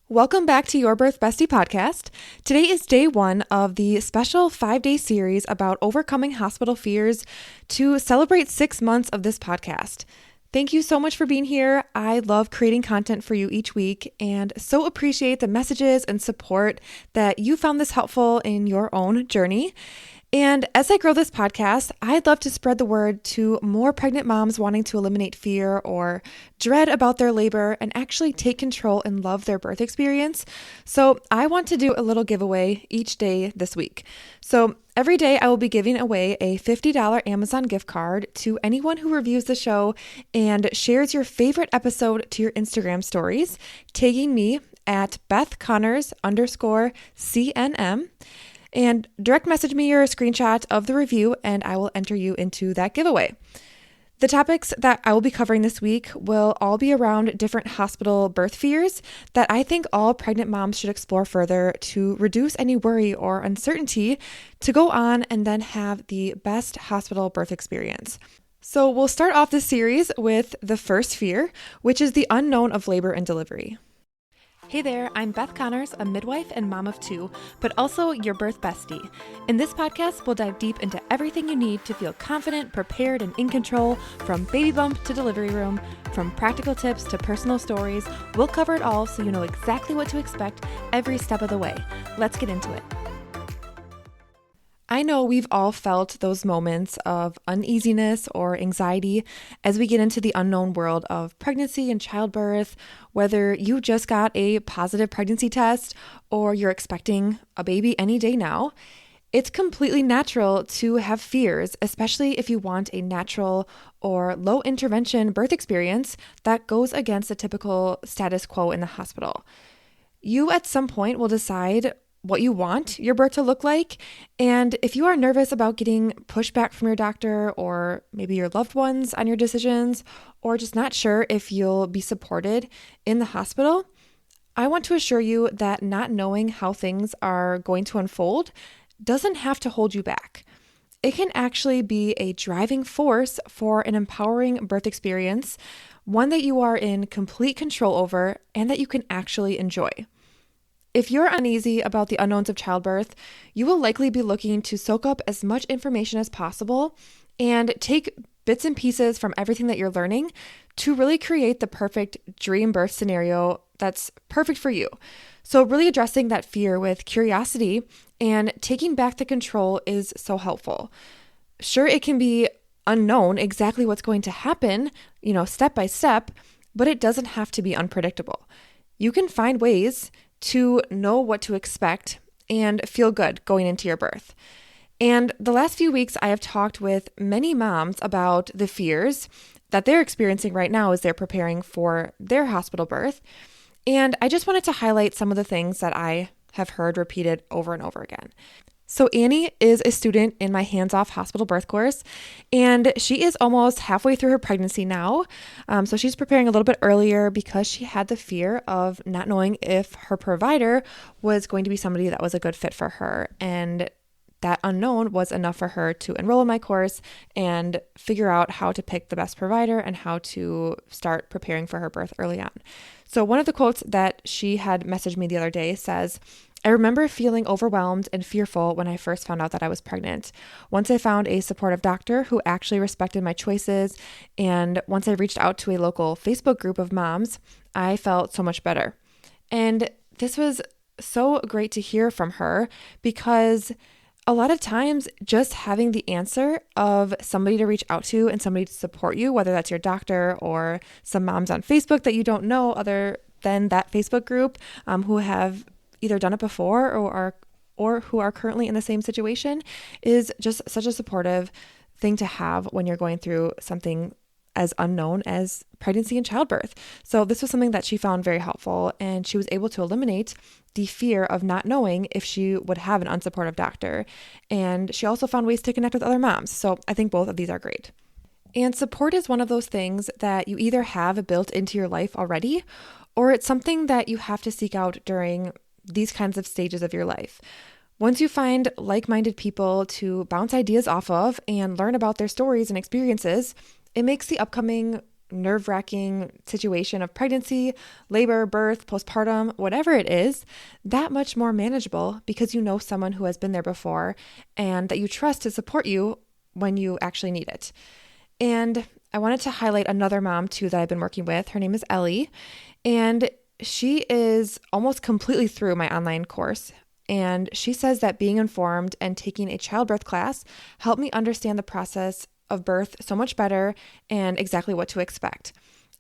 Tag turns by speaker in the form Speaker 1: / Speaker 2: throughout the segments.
Speaker 1: Welcome back to Your Birth Bestie podcast. Today is day one of the special 5-day series about overcoming hospital fears to celebrate 6 months of this podcast. Thank you so much for being here. I love creating content for you each week and so appreciate the messages and support that you found this helpful in your own journey. And as I grow this podcast, I'd love to spread the word to more pregnant moms wanting to eliminate fear or dread about their labor and actually take control and love their birth experience. So I want to do a little giveaway each day this week. So every day I will be giving away a $50 Amazon gift card to anyone who reviews the show and shares your favorite episode to your Instagram stories, tagging me at BethConnors_CNM. And direct message me your screenshot of the review and I will enter you into that giveaway. The topics that I will be covering this week will all be around different hospital birth fears that I think all pregnant moms should explore further to reduce any worry or uncertainty to go on and then have the best hospital birth experience. So we'll start off this series with the first fear, which is the unknown of labor and delivery. Hey there, I'm Beth Connors, a midwife and mom of 2, but also your birth bestie. In this podcast, we'll dive deep into everything you need to feel confident, prepared, and in control, from baby bump to delivery room, from practical tips to personal stories. We'll cover it all so you know exactly what to expect every step of the way. Let's get into it. I know we've all felt those moments of uneasiness or anxiety as we get into the unknown world of pregnancy and childbirth, whether you just got a positive pregnancy test or you're expecting a baby any day now. It's completely natural to have fears, especially if you want a natural or low intervention birth experience that goes against the typical status quo in the hospital. You at some point will decide what you want your birth to look like. And if you are nervous about getting pushback from your doctor or maybe your loved ones on your decisions, or just not sure if you'll be supported in the hospital, I want to assure you that not knowing how things are going to unfold doesn't have to hold you back. It can actually be a driving force for an empowering birth experience, one that you are in complete control over and that you can actually enjoy. If you're uneasy about the unknowns of childbirth, you will likely be looking to soak up as much information as possible and take bits and pieces from everything that you're learning to really create the perfect dream birth scenario that's perfect for you. So really addressing that fear with curiosity and taking back the control is so helpful. Sure, it can be unknown exactly what's going to happen, step by step, but it doesn't have to be unpredictable. You can find ways to know what to expect and feel good going into your birth. And the last few weeks, I have talked with many moms about the fears that they're experiencing right now as they're preparing for their hospital birth. And I just wanted to highlight some of the things that I have heard repeated over and over again. So Annie is a student in my hands-off hospital birth course, and she is almost halfway through her pregnancy now. So she's preparing a little bit earlier because she had the fear of not knowing if her provider was going to be somebody that was a good fit for her. And that unknown was enough for her to enroll in my course and figure out how to pick the best provider and how to start preparing for her birth early on. So one of the quotes that she had messaged me the other day says, "I remember feeling overwhelmed and fearful when I first found out that I was pregnant. Once I found a supportive doctor who actually respected my choices, and once I reached out to a local Facebook group of moms, I felt so much better." And this was so great to hear from her because a lot of times just having the answer of somebody to reach out to and somebody to support you, whether that's your doctor or some moms on Facebook that you don't know other than that Facebook group who have either done it before or who are currently in the same situation, is just such a supportive thing to have when you're going through something as unknown as pregnancy and childbirth. So this was something that she found very helpful, and she was able to eliminate the fear of not knowing if she would have an unsupportive doctor. And she also found ways to connect with other moms. So I think both of these are great. And support is one of those things that you either have built into your life already, or it's something that you have to seek out during these kinds of stages of your life. Once you find like-minded people to bounce ideas off of and learn about their stories and experiences, it makes the upcoming nerve-wracking situation of pregnancy, labor, birth, postpartum, whatever it is, that much more manageable because you know someone who has been there before and that you trust to support you when you actually need it. And I wanted to highlight another mom too that I've been working with. Her name is Ellie, and she is almost completely through my online course. And she says that being informed and taking a childbirth class helped me understand the process of birth so much better and exactly what to expect.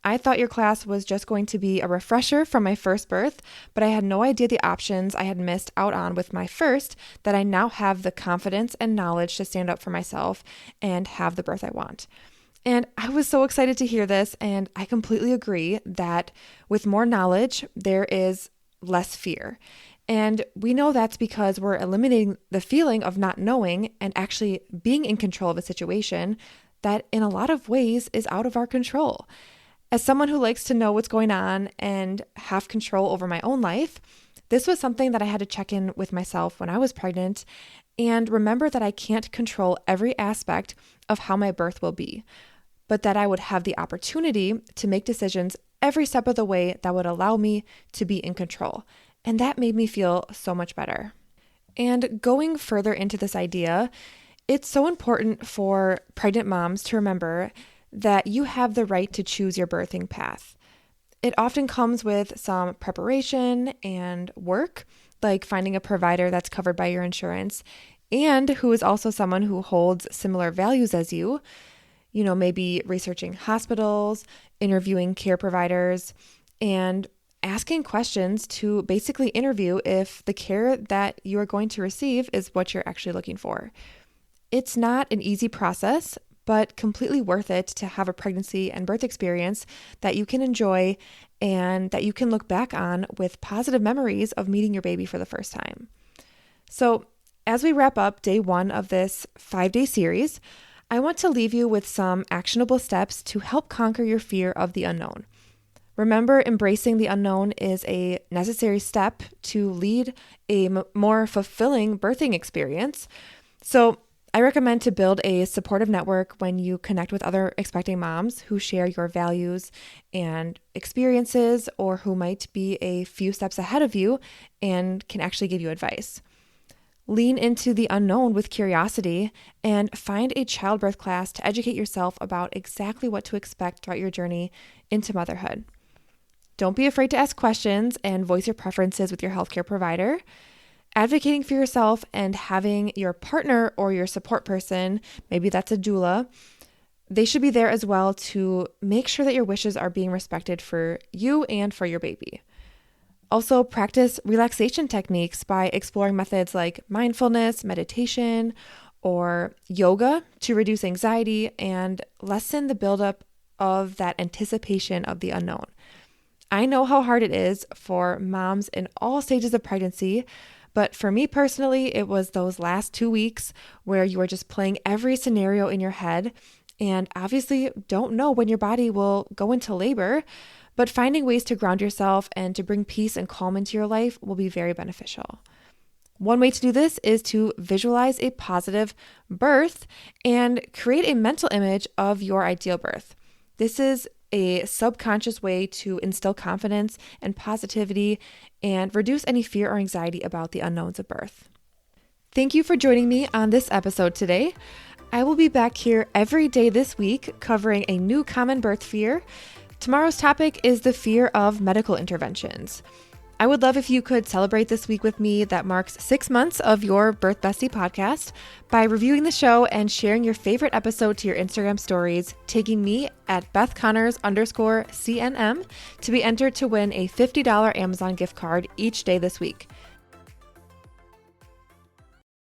Speaker 1: I thought your class was just going to be a refresher from my first birth, but I had no idea the options I had missed out on with my first, that I now have the confidence and knowledge to stand up for myself and have the birth I want. And I was so excited to hear this, and I completely agree that with more knowledge, there is less fear. And we know that's because we're eliminating the feeling of not knowing and actually being in control of a situation that in a lot of ways is out of our control. As someone who likes to know what's going on and have control over my own life, this was something that I had to check in with myself when I was pregnant and remember that I can't control every aspect of how my birth will be, but that I would have the opportunity to make decisions every step of the way that would allow me to be in control. And that made me feel so much better. And going further into this idea, it's so important for pregnant moms to remember that you have the right to choose your birthing path. It often comes with some preparation and work, like finding a provider that's covered by your insurance and who is also someone who holds similar values as you. You know, maybe researching hospitals, interviewing care providers, and asking questions to basically interview if the care that you are going to receive is what you're actually looking for. It's not an easy process, but completely worth it to have a pregnancy and birth experience that you can enjoy and that you can look back on with positive memories of meeting your baby for the first time. So, as we wrap up day 1 of this 5-day series, I want to leave you with some actionable steps to help conquer your fear of the unknown. Remember, embracing the unknown is a necessary step to lead a more fulfilling birthing experience. So I recommend to build a supportive network when you connect with other expecting moms who share your values and experiences or who might be a few steps ahead of you and can actually give you advice. Lean into the unknown with curiosity and find a childbirth class to educate yourself about exactly what to expect throughout your journey into motherhood. Don't be afraid to ask questions and voice your preferences with your healthcare provider. Advocating for yourself and having your partner or your support person, maybe that's a doula, they should be there as well to make sure that your wishes are being respected for you and for your baby. Also, practice relaxation techniques by exploring methods like mindfulness, meditation, or yoga to reduce anxiety and lessen the buildup of that anticipation of the unknown. I know how hard it is for moms in all stages of pregnancy, but for me personally, it was those last 2 weeks where you are just playing every scenario in your head and obviously don't know when your body will go into labor, but finding ways to ground yourself and to bring peace and calm into your life will be very beneficial. One way to do this is to visualize a positive birth and create a mental image of your ideal birth. This is a subconscious way to instill confidence and positivity and reduce any fear or anxiety about the unknowns of birth. Thank you for joining me on this episode today. I will be back here every day this week covering a new common birth fear. Tomorrow's topic is the fear of medical interventions. I would love if you could celebrate this week with me that marks 6 months of your Birth Bestie podcast by reviewing the show and sharing your favorite episode to your Instagram stories, tagging me at BethConnors_CNM to be entered to win a $50 Amazon gift card each day this week.